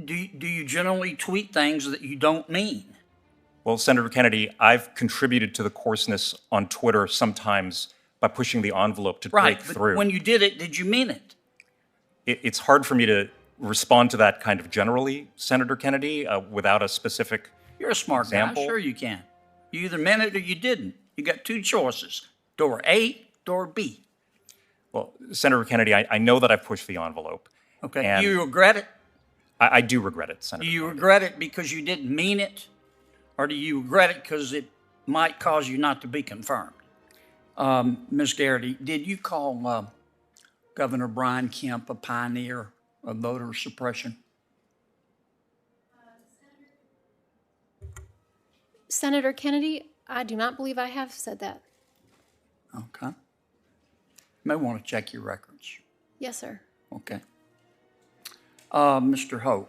Do you generally tweet things that you don't mean? Well, Senator Kennedy, I've contributed to the coarseness on Twitter sometimes by pushing the envelope to break But through. when you did it, did you mean it? It's hard for me to respond to that kind of generally, Senator Kennedy, without a specific You're a smart example. guy. Sure you can. You either meant it or you didn't. You got two choices: door A, door B. Well, Senator Kennedy, I know that I've pushed the envelope. Okay. And Do you regret it? I do regret it, Senator. Do you Kennedy. regret it because you didn't mean it, or do you regret it because it might cause you not to be confirmed? Ms. Garrity, did you call Governor Brian Kemp a pioneer of voter suppression? Senator Kennedy, I do not believe I have said that. Okay. You may want to check your records. Yes, sir. Okay. Mr. Ho.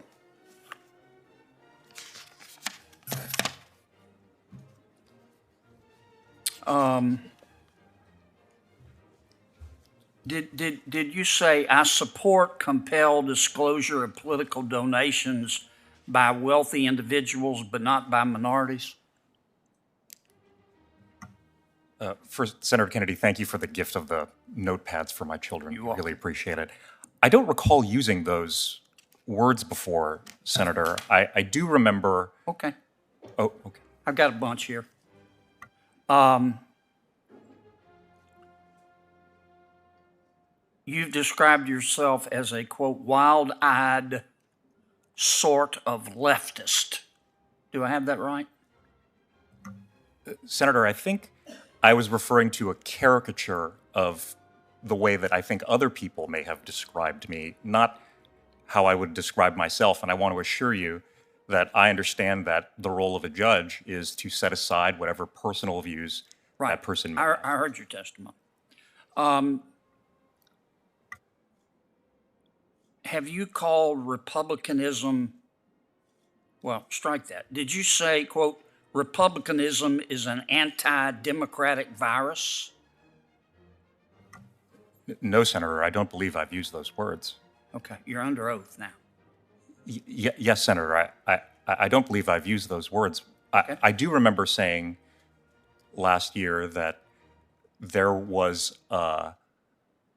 Did you say I support compelled disclosure of political donations by wealthy individuals but not by minorities? First, Senator Kennedy, thank you for the gift of the notepads for my children. You're welcome. Really appreciate it. I don't recall using those words before, Senator. I do remember. Okay. Oh, okay. I've got a bunch here. You've described yourself as a, quote, wild-eyed sort of leftist. Do I have that right? Senator, I think I was referring to a caricature of the way that I think other people may have described me, not how I would describe myself. And I want to assure you that I understand that the role of a judge is to set aside whatever personal views that person may have. I heard your testimony. Have you called Republicanism, well, strike that. Did you say, quote, Republicanism is an anti-democratic virus? No, Senator, I don't believe I've used those words. Okay, you're under oath now. Yes, Senator, I don't believe I've used those words. Okay. I do remember saying last year that there was a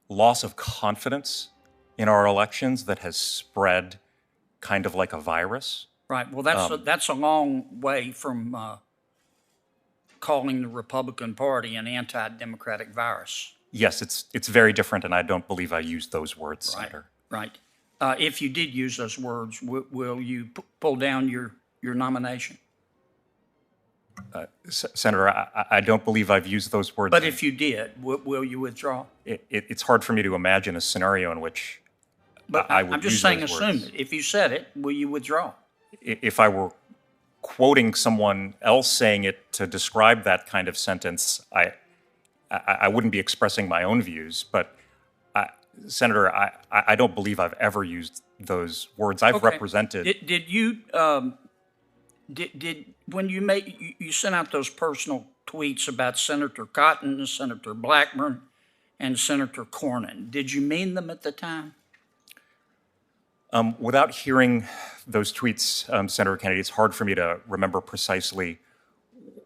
loss of confidence in our elections that has spread kind of like a virus. Right, well, that's a long way from calling the Republican Party an anti-democratic virus. Yes, it's very different, and I don't believe I used those words, Senator. Right. If you did use those words, will you pull down your nomination? Senator, I don't believe I've used those words. But if you did, will you withdraw? It's hard for me to imagine a scenario in which But I would I'm just use saying, those assume words. it. If you said it, will you withdraw? If I were quoting someone else saying it to describe that kind of sentence, I wouldn't be expressing my own views. But Senator, I don't believe I've ever used those words. I've represented. Did you when you sent out those personal tweets about Senator Cotton, Senator Blackburn, and Senator Cornyn? Did you mean them at the time? Without hearing those tweets, Senator Kennedy, it's hard for me to remember precisely,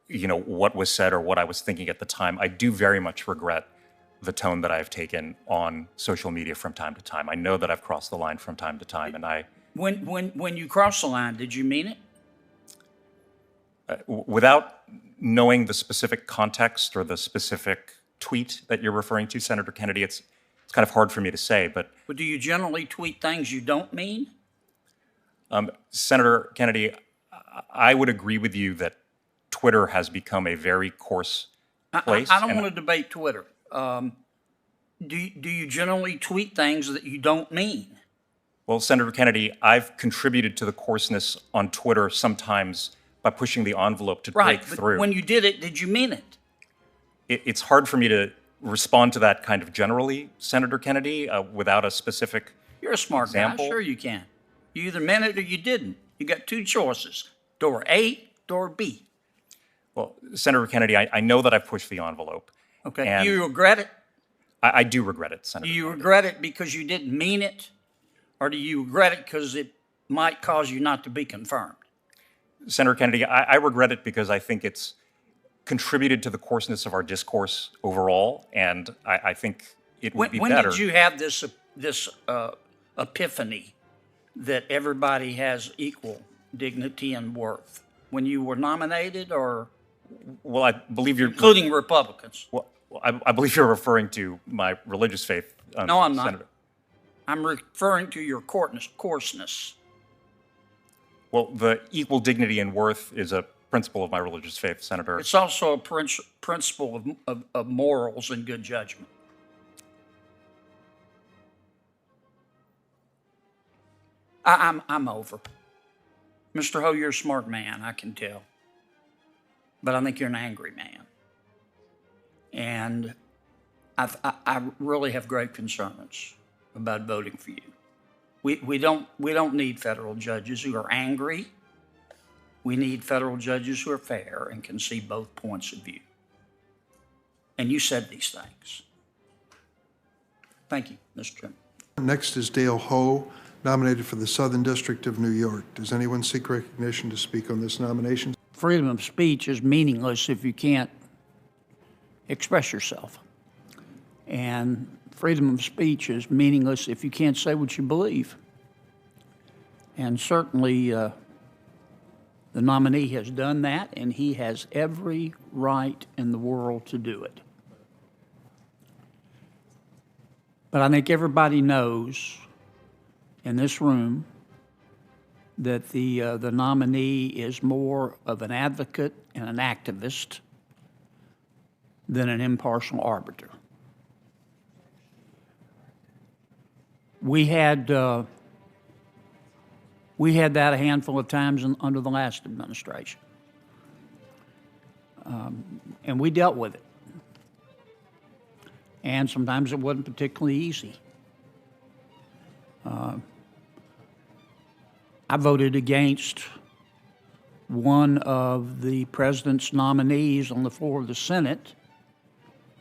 what was said or what I was thinking at the time. I do very much regret the tone that I've taken on social media from time to time. I know that I've crossed the line from time to time, and When you crossed the line, did you mean it? Without knowing the specific context or the specific tweet that you're referring to, Senator Kennedy, it's kind of hard for me to say, but Do you generally tweet things you don't mean? Senator Kennedy, I would agree with you that Twitter has become a very coarse place. I don't want to debate Twitter. Do you generally tweet things that you don't mean? Well, Senator Kennedy, I've contributed to the coarseness on Twitter sometimes by pushing the envelope to break But through. when you did it, did you mean it? It's hard for me to respond to that kind of generally, Senator Kennedy, without a specific You're a smart example. guy. Sure you can. You either meant it or you didn't. You got two choices: door A, door B. Well, Senator Kennedy, I know that I've pushed the envelope. Okay. And Do you regret it? I do regret it, Senator. Do you Kennedy. regret it because you didn't mean it, or do you regret it because it might cause you not to be confirmed. Senator Kennedy, I regret it because I think it's contributed to the coarseness of our discourse overall, and I think it would be When better. did you have this epiphany that everybody has equal dignity and worth? When you were nominated, or Well, I believe you're including Republicans? Well, I believe you're referring to my religious faith. No, I'm not. Senator. I'm referring to your coarseness. Well, the equal dignity and worth is a principle of my religious faith, Senator. It's also a principle of morals and good judgment. I'm over. Mr. Ho, you're a smart man, I can tell. But I think you're an angry man. And I really have great concerns about voting for you. We don't need federal judges who are angry. We need federal judges who are fair and can see both points of view. And you said these things. Thank you, Mr. Chairman. Next is Dale Ho, nominated for the Southern District of New York. Does anyone seek recognition to speak on this nomination? Freedom of speech is meaningless if you can't express yourself. And freedom of speech is meaningless if you can't say what you believe. And certainly the nominee has done that, and he has every right in the world to do it. But I think everybody knows in this room that the nominee is more of an advocate and an activist than an impartial arbiter. We had that a handful of times under the last administration, and we dealt with it. And sometimes it wasn't particularly easy. I voted against one of the president's nominees on the floor of the Senate,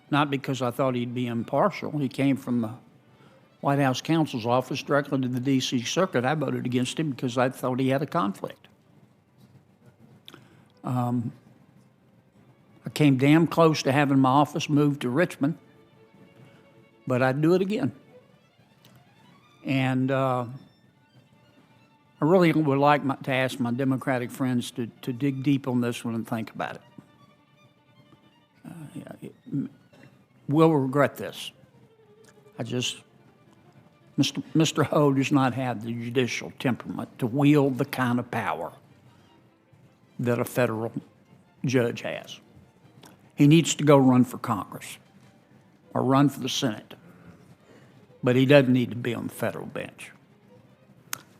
not because I thought he'd be impartial. He came from the White House counsel's office directly to the D.C. Circuit. I voted against him because I thought he had a conflict. I came damn close to having my office moved to Richmond, but I'd do it again. And I really would like to ask my Democratic friends to dig deep on this one and think about it. We'll regret this. Mr. Ho does not have the judicial temperament to wield the kind of power that a federal judge has. He needs to go run for Congress or run for the Senate, but he doesn't need to be on the federal bench.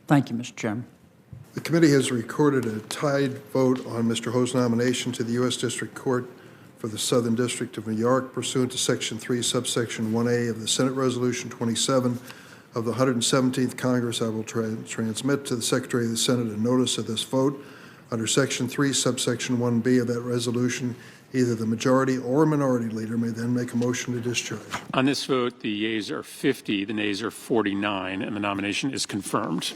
Thank you, Mr. Chairman. The committee has recorded a tied vote on Mr. Ho's nomination to the U.S. District Court for the Southern District of New York pursuant to Section 3, subsection 1A of the Senate Resolution 27 of the 117th Congress. I will transmit to the Secretary of the Senate a notice of this vote. Under Section 3, subsection 1B of that resolution, either the majority or minority leader may then make a motion to discharge. On this vote, the yeas are 50, the nays are 49, and the nomination is confirmed.